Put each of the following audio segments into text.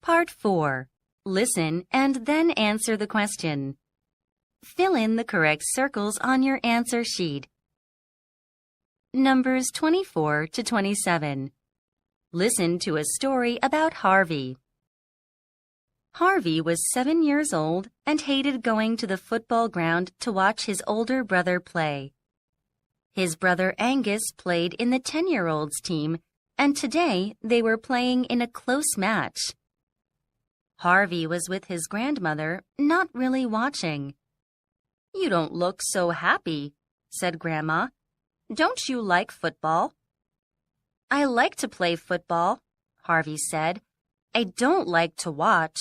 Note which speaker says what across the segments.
Speaker 1: Part 4. Listen and then answer the question. Fill in the correct circles on your answer sheet. Numbers 24 to 27. Listen to a story about Harvey. Harvey was 7 years old and hated going to the football ground to watch his older brother play. His brother Angus played in the 10-year-olds team, and today they were playing in a close match. Harvey was with his grandmother, not really watching. "You don't look so happy," said Grandma. "Don't you like football?" "I like to play football," Harvey said. "I don't like to watch."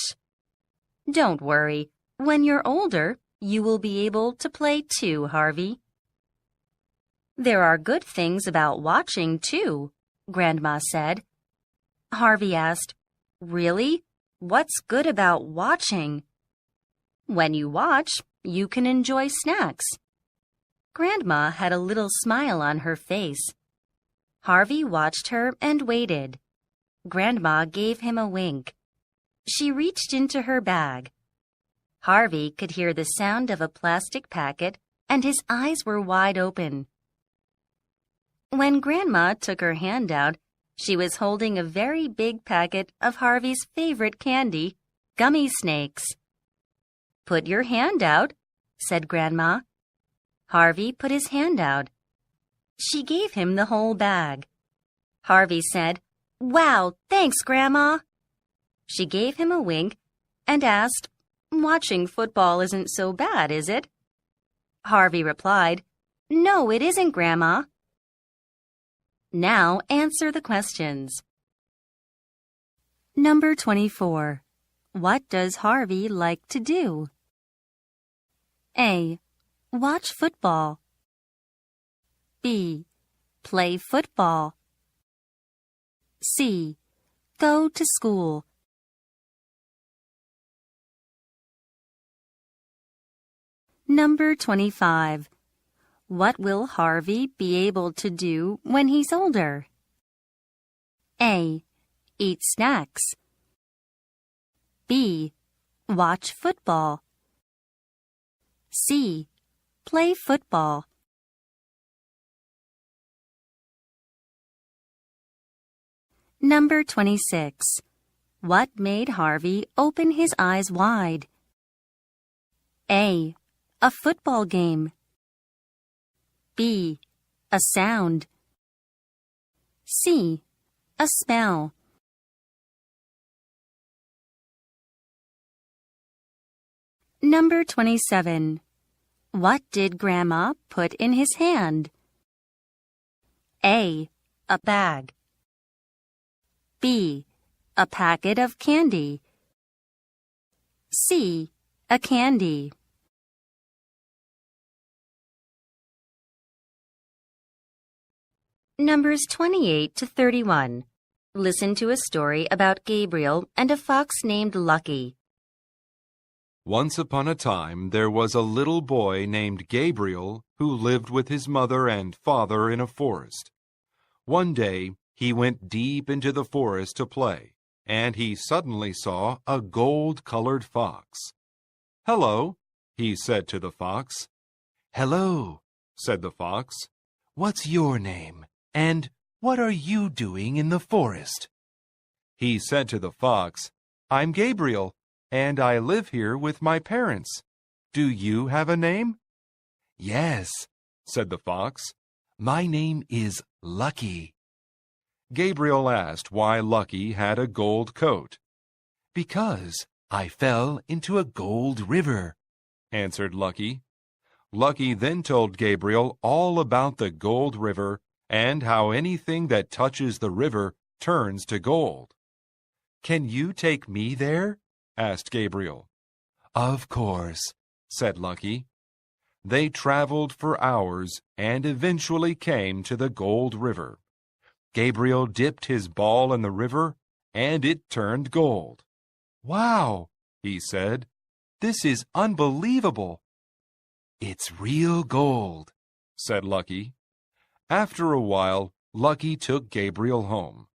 Speaker 1: "Don't worry. When you're older, you will be able to play too, Harvey." "There are good things about watching, too," Grandma said. Harvey asked, "Really? What's good about watching?" "When you watch, you can enjoy snacks." Grandma had a little smile on her face. Harvey watched her and waited. Grandma gave him a wink. She reached into her bag. Harvey could hear the sound of a plastic packet, and his eyes were wide open. When Grandma took her hand out, she was holding a very big packet of Harvey's favorite candy, gummy snakes. "Put your hand out," said Grandma. Harvey put his hand out. She gave him the whole bag. Harvey said, "Wow, thanks, Grandma." She gave him a wink and asked, "Watching football isn't so bad, is it?" Harvey replied, "No, it isn't, Grandma." Now answer the questions. Number 24. What does Harvey like to do? A. Watch football. B. Play football. C. Go to school. Number 25. What will Harvey be able to do when he's older? A. Eat snacks. B. Watch football. C. Play football. Number 26. What made Harvey open his eyes wide? A. A football game. B. A sound. C. A smell. Number 27. What did Grandma put in his hand? A. A bag. B. A packet of candy. C. A candy. Numbers 28 to 31. Listen to a story about Gabriel and a fox named Lucky.
Speaker 2: Once upon a time, there was a little boy named Gabriel who lived with his mother and father in a forest. One day, he went deep into the forest to play, and he suddenly saw a gold-colored fox. "Hello," he said to the fox. "Hello," said the fox. "What's your name? And what are you doing in the forest?" He said to the fox, "I'm Gabriel, and I live here with my parents. Do you have a name?" "Yes," said the fox. "My name is Lucky." Gabriel asked why Lucky had a gold coat. "Because I fell into a gold river," answered Lucky. Lucky then told Gabriel all about the gold river and how anything that touches the river turns to gold. "Can you take me there?" asked Gabriel. "Of course," said Lucky. They traveled for hours and eventually came to the gold river. Gabriel dipped his ball in the river, and it turned gold. "Wow," he said, "this is unbelievable." "It's real gold," said Lucky. After a while, Lucky took Gabriel home.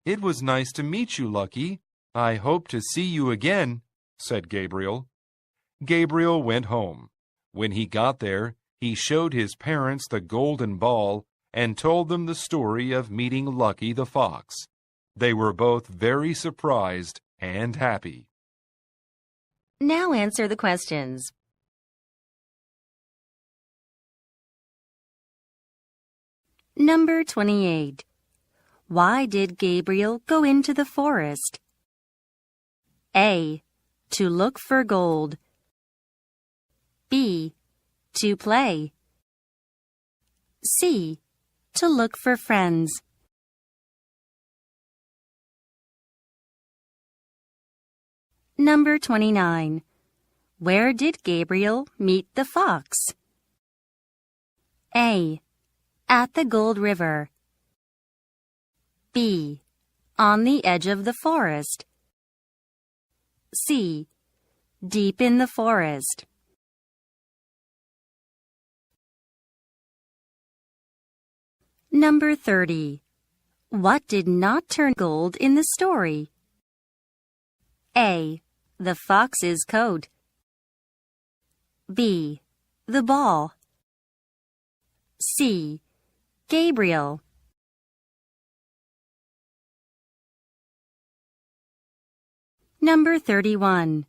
Speaker 2: "It was nice to meet you, Lucky. I hope to see you again, said Gabriel. Gabriel went home. When he got there, he showed his parents the golden ball and told them the story of meeting Lucky the fox. They were both very surprised and happy.
Speaker 1: Now answer the questions. Number 28. Why did Gabriel go into the forest? A. To look for gold. B. To play. C. To look for friends. Number 29. Where did Gabriel meet the fox? A. At the Gold River. B. On the edge of the forest. C. Deep in the forest. Number 30. What did not turn gold in the story? A. The fox's coat. B. The ball. C. Gabriel. Number 31.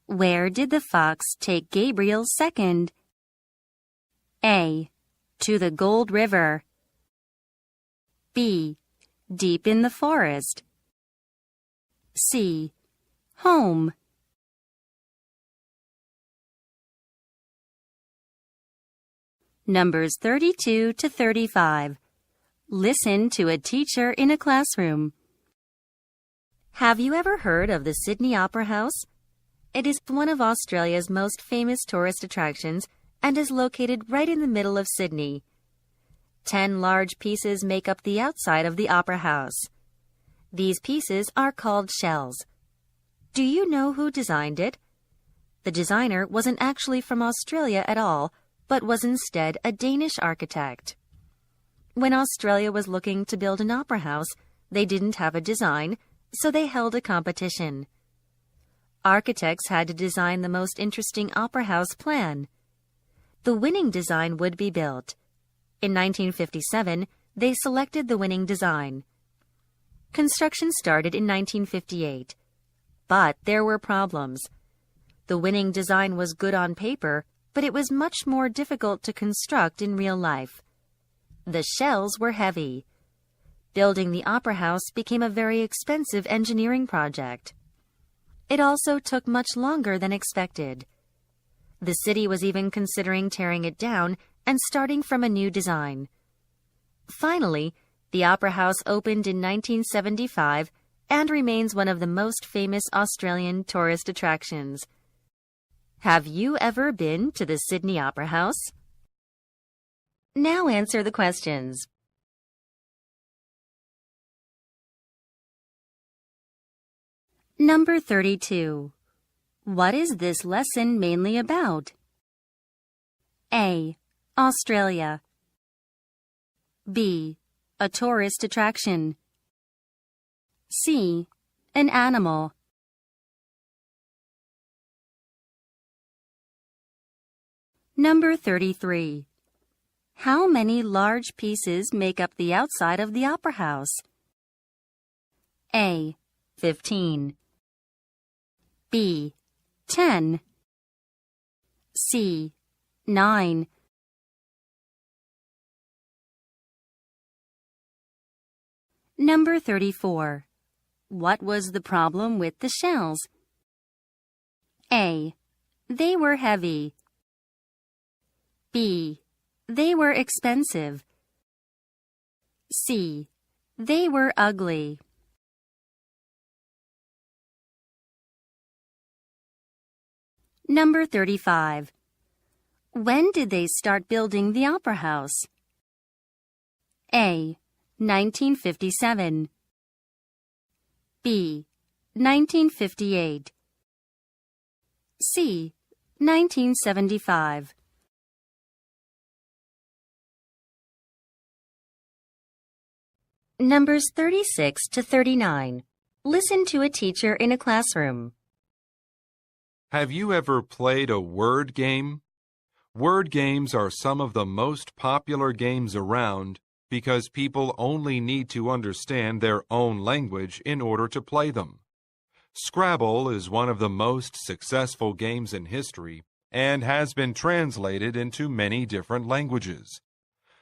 Speaker 1: Where did the fox take Gabriel second? A. To the Gold River. B. Deep in the forest. C. Home. Numbers 32 to 35. Listen to a teacher in a classroom. Have you ever heard of the Sydney Opera House? It is one of Australia's most famous tourist attractions and is located right in the middle of Sydney. 10 large pieces make up the outside of the Opera House. These pieces are called shells. Do you know who designed it? The designer wasn't actually from Australia at all, but was instead a Danish architect. When Australia was looking to build an opera house, they didn't have a design, so they held a competition. Architects had to design the most interesting opera house plan. The winning design would be built. In 1957, they selected the winning design. Construction started in 1958, but there were problems. The winning design was good on paper, but it was much more difficult to construct in real life. The shells were heavy. Building the opera house became a very expensive engineering project. It also took much longer than expected. The city was even considering tearing it down and starting from a new design. Finally, the opera house opened in 1975 and remains one of the most famous Australian tourist attractions. Have you ever been to the Sydney Opera House? Now answer the questions. Number 32. What is this lesson mainly about? A. Australia. B. A tourist attraction. C. An animal. Number 33. How many large pieces make up the outside of the opera house? A. 15. B. 10. C. 9. Number 34. What was the problem with the shells? A. They were heavy. B. They were expensive. C. They were ugly. Number 35. When did they start building the opera house? A. 1957. B. 1958. C. 1975. Numbers 36 to 39. Listen to a teacher in a classroom.
Speaker 2: Have you ever played a word game? Word games are some of the most popular games around because people only need to understand their own language in order to play them. Scrabble is one of the most successful games in history and has been translated into many different languages.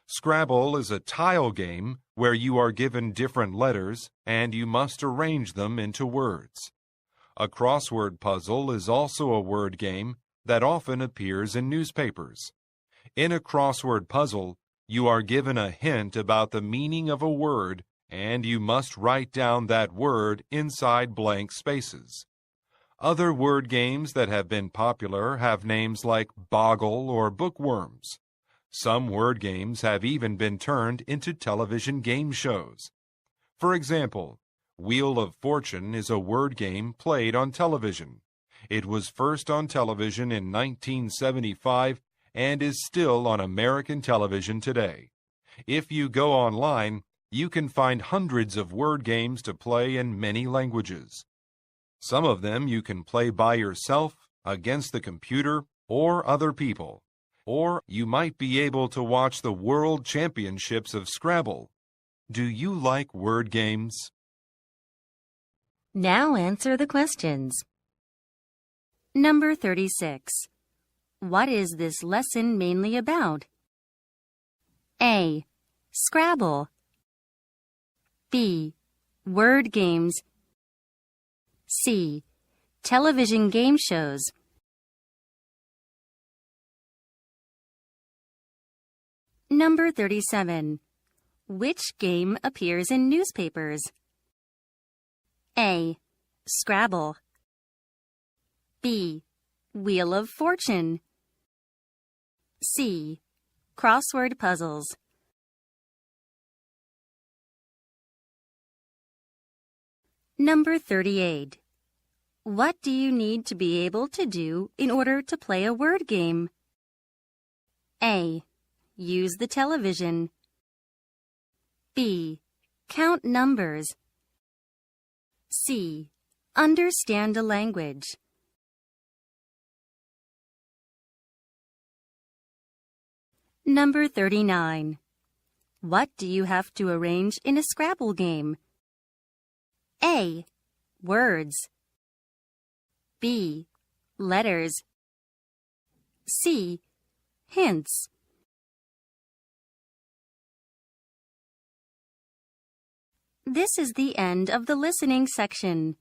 Speaker 2: Scrabble is a tile game where you are given different letters and you must arrange them into words. A crossword puzzle is also a word game that often appears in newspapers. In a crossword puzzle, you are given a hint about the meaning of a word and you must write down that word inside blank spaces. Other word games that have been popular have names like boggle or bookworms. Some word games have even been turned into television game shows. For example, Wheel of Fortune is a word game played on television. It was first on television in 1975 and is still on American television today. If you go online, you can find hundreds of word games to play in many languages. Some of them you can play by yourself, against the computer, or other people. Or you might be able to watch the World Championships of Scrabble. Do you like word games?
Speaker 1: Now answer the questions. Number 36. What is this lesson mainly about? A. Scrabble. B. Word games. C. Television game shows. Number 37. Which game appears in newspapers? A. Scrabble. B. Wheel of Fortune. C. Crossword puzzles. Number 38. What do you need to be able to do in order to play a word game? A. Use the television. B. Count numbers. C. Understand a language. Number 39. What do you have to arrange in a Scrabble game? A. Words. B. Letters. C. Hints. This is the end of the listening section.